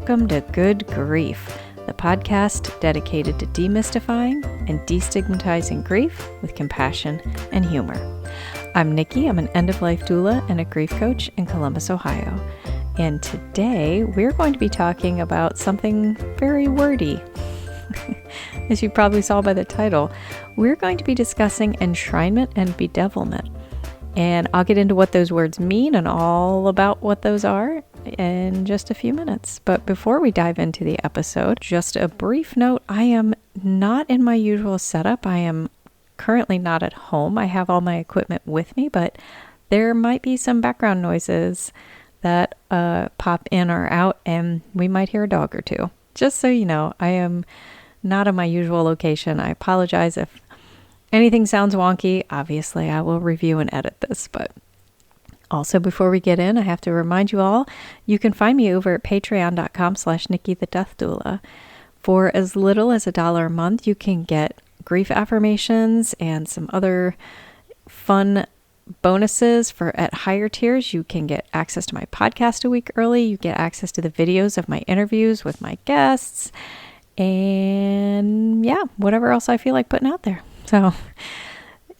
Welcome to Good Grief, the podcast dedicated to demystifying and destigmatizing grief with compassion and humor. I'm Nikki. I'm an end-of-life doula and a grief coach in Columbus, Ohio. And today we're going to be talking about something very wordy. As you probably saw by the title, we're going to be discussing enshrinement and bedevilment. And I'll get into what those words mean and all about what those are in just a few minutes. But before we dive into the episode, just a brief note. I am not in my usual setup. I am currently not at home. I have all my equipment with me, but there might be some background noises that pop in or out, and we might hear a dog or two. Just so you know, I am not in my usual location. I apologize if anything sounds wonky. Obviously, I will review and edit this, but also before we get in, I have to remind you all, you can find me over at patreon.com/NikkiTheDeathDoula. For as little as $1 a month, you can get grief affirmations and some other fun bonuses. At higher tiers, you can get access to my podcast a week early. You get access to the videos of my interviews with my guests, and whatever else I feel like putting out there. So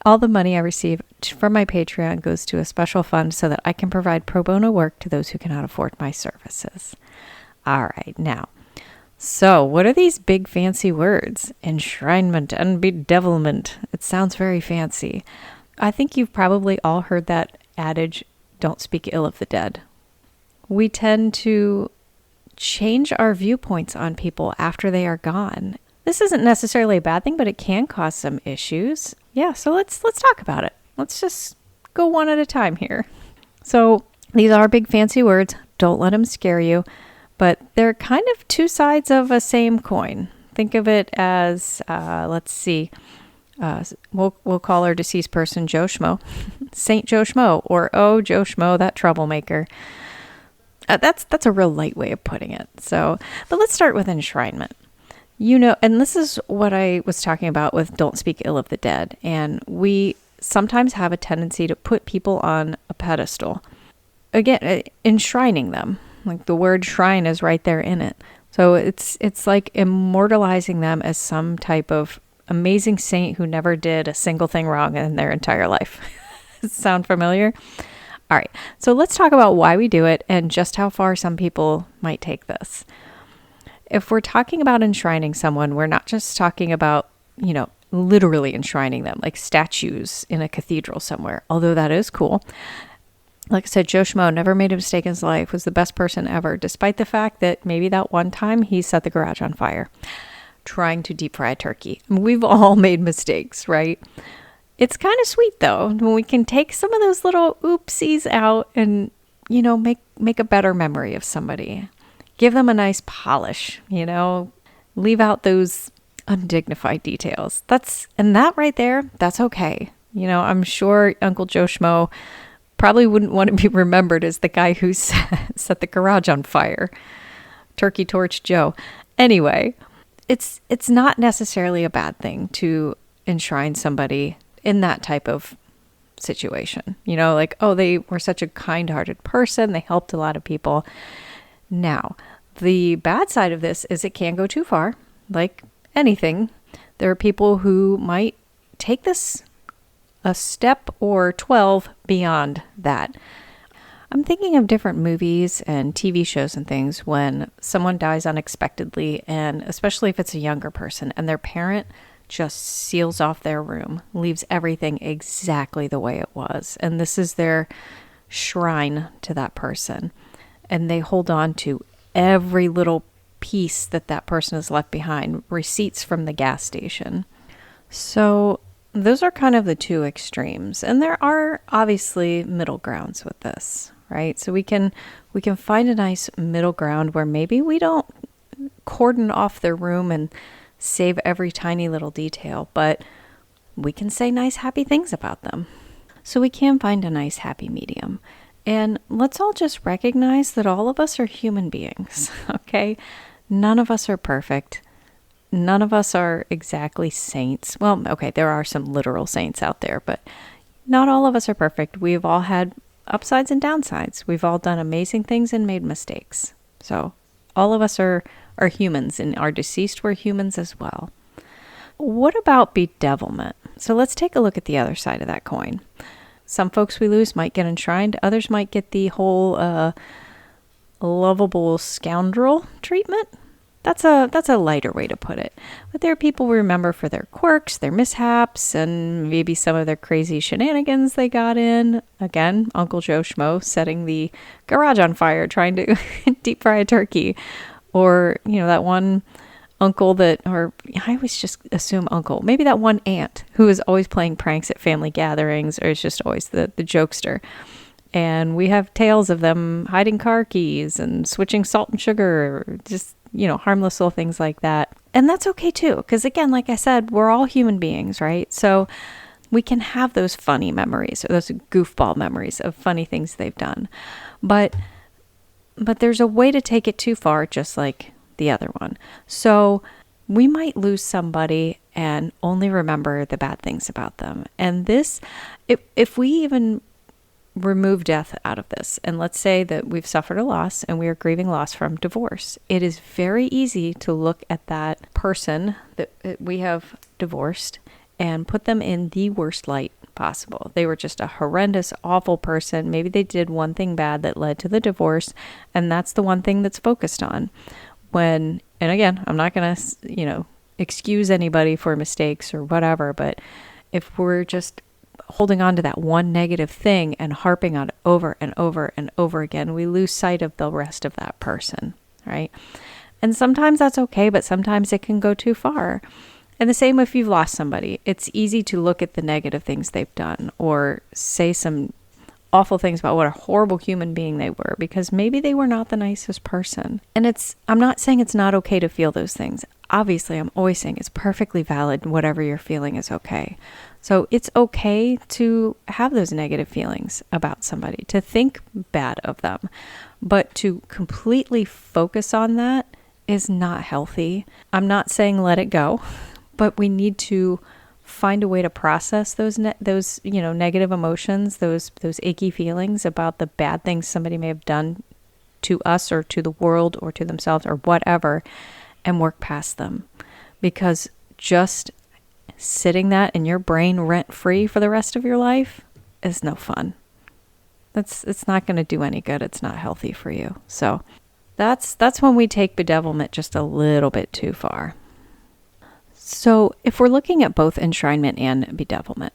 all the money I receive from my Patreon goes to a special fund so that I can provide pro bono work to those who cannot afford my services. All right, now, so what are these big fancy words? Enshrinement and bedevilment. It sounds very fancy. I think you've probably all heard that adage, don't speak ill of the dead. We tend to change our viewpoints on people after they are gone. This isn't necessarily a bad thing, but it can cause some issues. Yeah, so let's talk about it. Let's just go one at a time here. So these are big fancy words. Don't let them scare you, but they're kind of two sides of a same coin. Think of it as, we'll call our deceased person Joe Schmo, Saint Joe Schmo, or oh Joe Schmo, that troublemaker. That's a real light way of putting it. So, but let's start with enshrinement. You know, and this is what I was talking about with don't speak ill of the dead. And we sometimes have a tendency to put people on a pedestal. Again, enshrining them. Like the word shrine is right there in it. So it's like immortalizing them as some type of amazing saint who never did a single thing wrong in their entire life. Sound familiar? All right. So let's talk about why we do it and just how far some people might take this. If we're talking about enshrining someone, we're not just talking about, literally enshrining them, like statues in a cathedral somewhere, although that is cool. Like I said, Joe Schmo never made a mistake in his life, was the best person ever, despite the fact that maybe that one time he set the garage on fire trying to deep fry a turkey. We've all made mistakes, right? It's kind of sweet, though, when we can take some of those little oopsies out and, make a better memory of somebody. Give them a nice polish, leave out those undignified details. That right there, that's okay. I'm sure Uncle Joe Schmo probably wouldn't want to be remembered as the guy who set the garage on fire. Turkey torch Joe. Anyway, it's not necessarily a bad thing to enshrine somebody in that type of situation. Like, oh, they were such a kind-hearted person. They helped a lot of people. Now, the bad side of this is it can go too far. Like anything, there are people who might take this a step or 12 beyond that. I'm thinking of different movies and TV shows and things when someone dies unexpectedly, and especially if it's a younger person, and their parent just seals off their room, leaves everything exactly the way it was. And this is their shrine to that person. And they hold on to every little piece that person has left behind, receipts from the gas station. So those are kind of the two extremes. And there are obviously middle grounds with this, right? So we can find a nice middle ground where maybe we don't cordon off their room and save every tiny little detail, but we can say nice, happy things about them. So we can find a nice, happy medium. And let's all just recognize that all of us are human beings, okay? None of us are perfect. None of us are exactly saints. Well, okay, there are some literal saints out there, but not all of us are perfect. We've all had upsides and downsides. We've all done amazing things and made mistakes. So All of us are humans, and our deceased were humans as well. What about bedevilment? So let's take a look at the other side of that coin. Some folks we lose might get enshrined. Others might get the whole lovable scoundrel treatment. That's a lighter way to put it. But there are people we remember for their quirks, their mishaps, and maybe some of their crazy shenanigans they got in. Again, Uncle Joe Schmo setting the garage on fire, trying to deep fry a turkey. Or, that one uncle or I always just assume uncle, maybe that one aunt who is always playing pranks at family gatherings, or is just always the jokester. And we have tales of them hiding car keys and switching salt and sugar, or just, harmless little things like that. And that's okay too, because again, like I said, we're all human beings, right? So we can have those funny memories, or those goofball memories of funny things they've done. But there's a way to take it too far, just like the other one. So we might lose somebody and only remember the bad things about them. And this, if we even remove death out of this, and let's say that we've suffered a loss and we are grieving loss from divorce, it is very easy to look at that person that we have divorced and put them in the worst light possible. They were just a horrendous, awful person. Maybe they did one thing bad that led to the divorce, and that's the one thing that's focused on. And again, I'm not going to, excuse anybody for mistakes or whatever, but if we're just holding on to that one negative thing and harping on it over and over and over again, we lose sight of the rest of that person, right? And sometimes that's okay, but sometimes it can go too far. And the same if you've lost somebody. It's easy to look at the negative things they've done, or say some awful things about what a horrible human being they were, because maybe they were not the nicest person. And I'm not saying it's not okay to feel those things. Obviously, I'm always saying it's perfectly valid. Whatever you're feeling is okay. So it's okay to have those negative feelings about somebody, to think bad of them, but to completely focus on that is not healthy. I'm not saying let it go, but we need to find a way to process those negative emotions, those achy feelings about the bad things somebody may have done to us or to the world or to themselves or whatever, and work past them. Because just sitting that in your brain rent-free for the rest of your life is no fun. It's not going to do any good. It's not healthy for you. So that's when we take bedevilment just a little bit too far. So if we're looking at both enshrinement and bedevilment,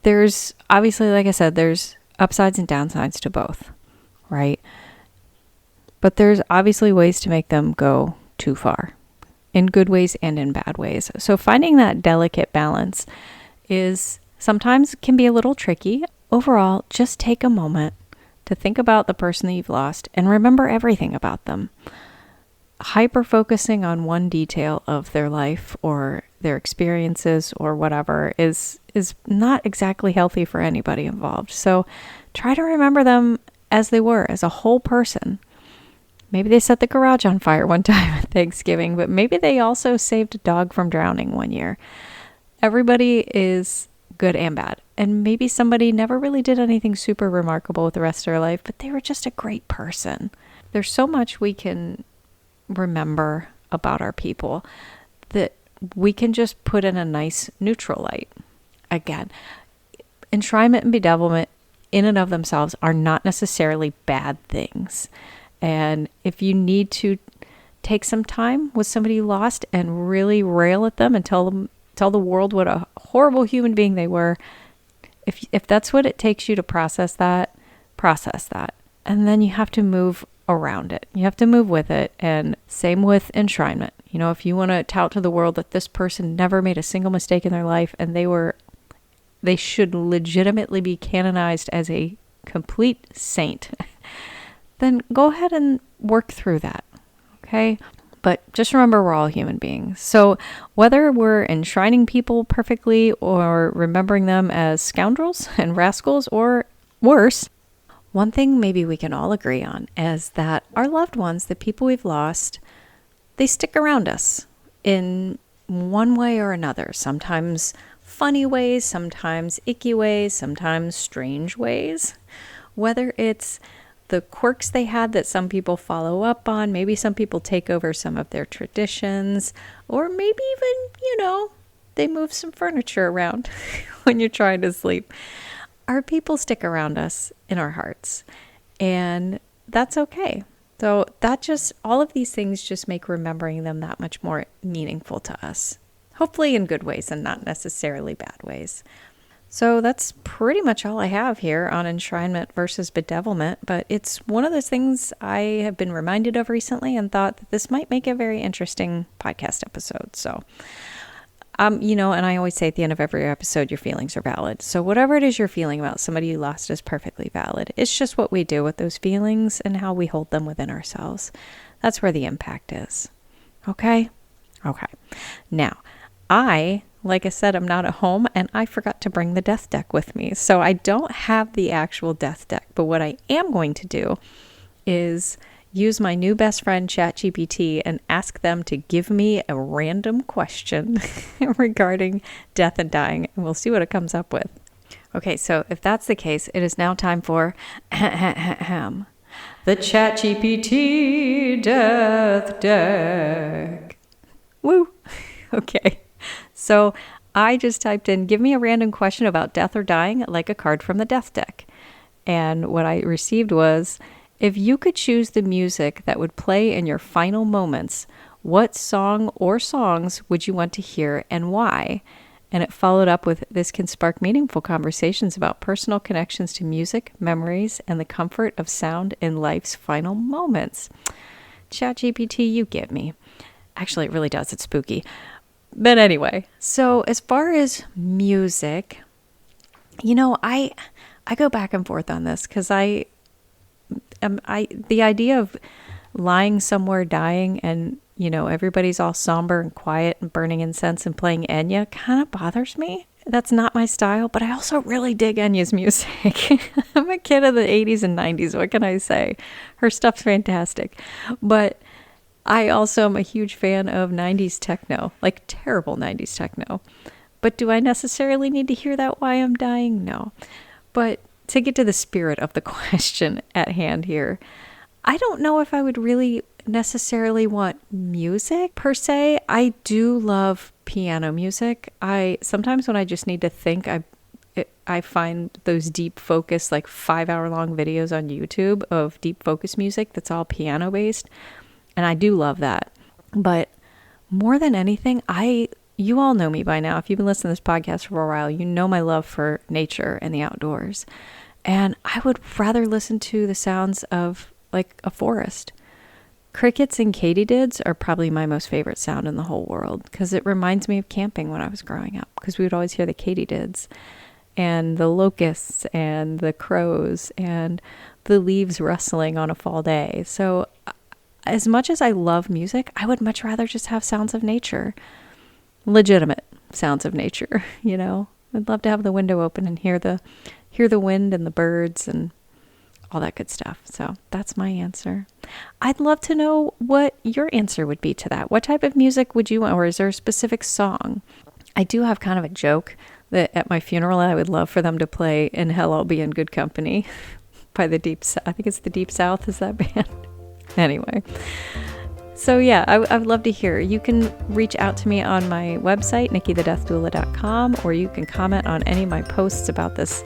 there's obviously, like I said, there's upsides and downsides to both, right? But there's obviously ways to make them go too far, in good ways and in bad ways. So finding that delicate balance is sometimes can be a little tricky. Overall, just take a moment to think about the person that you've lost and remember everything about them. Hyper focusing on one detail of their life or their experiences or whatever is not exactly healthy for anybody involved. So try to remember them as they were, as a whole person. Maybe they set the garage on fire one time at Thanksgiving, but maybe they also saved a dog from drowning one year. Everybody is good and bad. And maybe somebody never really did anything super remarkable with the rest of their life, but they were just a great person. There's so much we can remember about our people that we can just put in a nice neutral light. Again, enshrinement and bedevilment in and of themselves are not necessarily bad things. And if you need to take some time with somebody you lost and really rail at them and tell the world what a horrible human being they were, if that's what it takes you to process that. And then you have to move around it. You have to move with it. And same with enshrinement. If you want to tout to the world that this person never made a single mistake in their life and they should legitimately be canonized as a complete saint, then go ahead and work through that. Okay? But just remember, we're all human beings. So whether we're enshrining people perfectly or remembering them as scoundrels and rascals or worse, one thing maybe we can all agree on is that our loved ones, the people we've lost, they stick around us in one way or another. Sometimes funny ways, sometimes icky ways, sometimes strange ways. Whether it's the quirks they had that some people follow up on. Maybe some people take over some of their traditions, or maybe even, they move some furniture around when you're trying to sleep. Our people stick around us in our hearts, and that's okay. So all of these things just make remembering them that much more meaningful to us. Hopefully in good ways and not necessarily bad ways. So that's pretty much all I have here on enshrinement versus bedevilment, but it's one of those things I have been reminded of recently and thought that this might make a very interesting podcast episode. So, and I always say at the end of every episode, your feelings are valid. So whatever it is you're feeling about somebody you lost is perfectly valid. It's just what we do with those feelings and how we hold them within ourselves. That's where the impact is. Okay? Okay. Now, like I said, I'm not at home, and I forgot to bring the death deck with me. So I don't have the actual death deck, but what I am going to do is use my new best friend, ChatGPT, and ask them to give me a random question regarding death and dying, and we'll see what it comes up with. Okay, so if that's the case, it is now time for the ChatGPT death deck. Woo! Okay. So I just typed in, give me a random question about death or dying, like a card from the death deck. And what I received was, if you could choose the music that would play in your final moments, what song or songs would you want to hear and why? And it followed up with, this can spark meaningful conversations about personal connections to music, memories, and the comfort of sound in life's final moments. ChatGPT, you get me. Actually, it really does. It's spooky. But anyway, so as far as music, I go back and forth on this because the idea of lying somewhere dying and, everybody's all somber and quiet and burning incense and playing Enya kind of bothers me. That's not my style, but I also really dig Enya's music. I'm a kid of the 80s and 90s. What can I say? Her stuff's fantastic. But I also am a huge fan of 90s techno, like terrible 90s techno. But do I necessarily need to hear that while I'm dying? No. But to get to the spirit of the question at hand here, I don't know if I would really necessarily want music per se. I do love piano music. Sometimes when I just need to think, I find those deep focus, like 5-hour-long videos on YouTube of deep focus music that's all piano based. And I do love that. But more than anything, you all know me by now. If you've been listening to this podcast for a while, you know my love for nature and the outdoors. And I would rather listen to the sounds of like a forest. Crickets and katydids are probably my most favorite sound in the whole world because it reminds me of camping when I was growing up, because we would always hear the katydids and the locusts and the crows and the leaves rustling on a fall day. So as much as I love music, I would much rather just have sounds of nature, legitimate sounds of nature. I'd love to have the window open and hear the wind and the birds and all that good stuff. So that's my answer. I'd love to know what your answer would be to that. What type of music would you want, or is there a specific song? I do have kind of a joke that at my funeral, I would love for them to play "In Hell I'll Be in Good Company" by the Deep South. I think it's the Deep South is that band. Anyway, so yeah, I would love to hear. You can reach out to me on my website, nikkithedeathdoula.com, or you can comment on any of my posts about this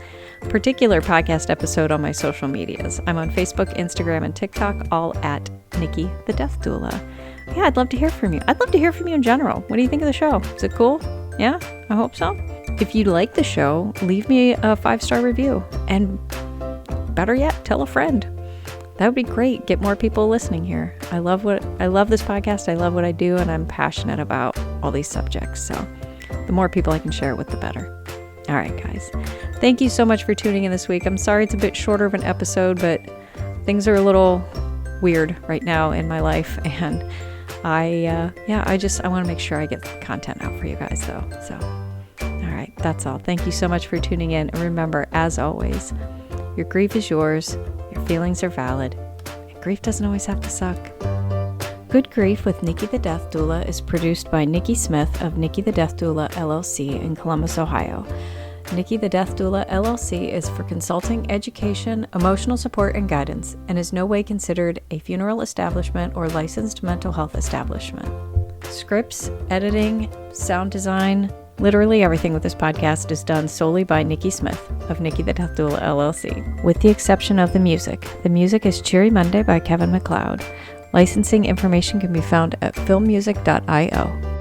particular podcast episode on my social medias. I'm on Facebook, Instagram, and TikTok, all at Nikki the Death Doula. Yeah, I'd love to hear from you. I'd love to hear from you in general. What do you think of the show? Is it cool? Yeah, I hope so. If you like the show, leave me a 5-star review. And better yet, tell a friend. That would be great. Get more people listening here. I love this podcast. I love what I do, and I'm passionate about all these subjects. So the more people I can share it with, the better. All right, guys. Thank you so much for tuning in this week. I'm sorry it's a bit shorter of an episode, but things are a little weird right now in my life, and I want to make sure I get content out for you guys, though. So, all right, that's all. Thank you so much for tuning in. And remember, as always, your grief is yours. Your feelings are valid. And grief doesn't always have to suck. Good Grief with Nikki the Death Doula is produced by Nikki Smith of Nikki the Death Doula LLC in Columbus, Ohio. Nikki the Death Doula LLC is for consulting, education, emotional support, and guidance, and is no way considered a funeral establishment or licensed mental health establishment. Scripts, editing, sound design, literally everything with this podcast is done solely by Nikki Smith of Nikki the Death Doula LLC, with the exception of the music. The music is Cheery Monday by Kevin MacLeod. Licensing information can be found at filmmusic.io.